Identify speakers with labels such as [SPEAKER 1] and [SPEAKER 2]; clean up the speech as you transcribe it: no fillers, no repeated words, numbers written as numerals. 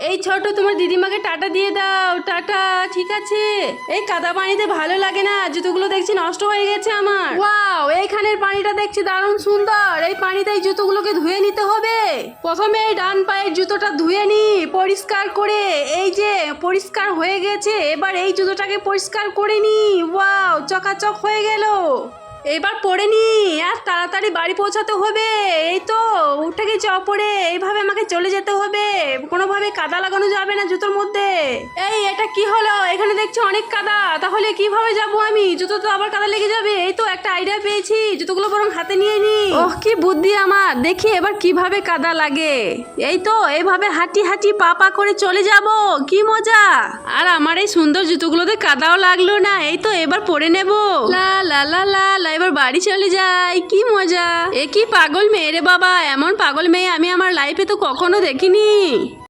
[SPEAKER 1] এই ছোট, তোমার দিদিমাকে টাটা দিয়ে দাও। টাটা। ঠিক আছে। এই কাদা পানিতে ভালো লাগে না, জুতোগুলো দেখছি নষ্ট হয়ে গেছে আমার। ওয়াও, এইখানের পানিটা দেখছি দারুণ সুন্দর। এই পানিতে এই জুতোগুলোকে ধুয়ে নিতে হবে। প্রথমে এই ডান পায়ের জুতোটা ধুয়ে নি পরিষ্কার করে। এই যে পরিষ্কার হয়ে গেছে, এবার এই জুতোটাকে পরিষ্কার করে নি। ওয়াও, চকাচক হয়ে গেল। এবার পড়ে নি, আর তাড়াতাড়ি বাড়ি পৌঁছাতে হবে। এই তো উঠে গেছি অপরে, এইভাবে আমাকে চলে যেতে হবে। কোনোভাবে কাদা লাগানো যাবে না জুতোর মধ্যে। এই এটা কি হলো? এখানে দেখছি অনেক কাদা, তাহলে কিভাবে যাব আমি? জুতো তো আবার কাদা লেগে যাবে। এই তো একটা আইডিয়া পেয়েছি, জুতোগুলো বরং হাতে নিয়ে নি। ওহ, কি বুদ্ধি আমার! দেখি এবার কিভাবে কাদা লাগে। এই তো এইভাবে হাঁটি হাঁটি পা পা করে চলে যাব। কি মজা! আর আমার এই সুন্দর জুতোগুলোতে কাদাও লাগলো না। এই তো এবার পরে নেব। লা লা লা লা লা, এবার বাড়ি চলে যাই। কি মজা! এ কি পাগল মেয়ে রে বাবা! এমন পাগল মেয়ে আমি আমার লাইফে তো কখনো দেখিনি।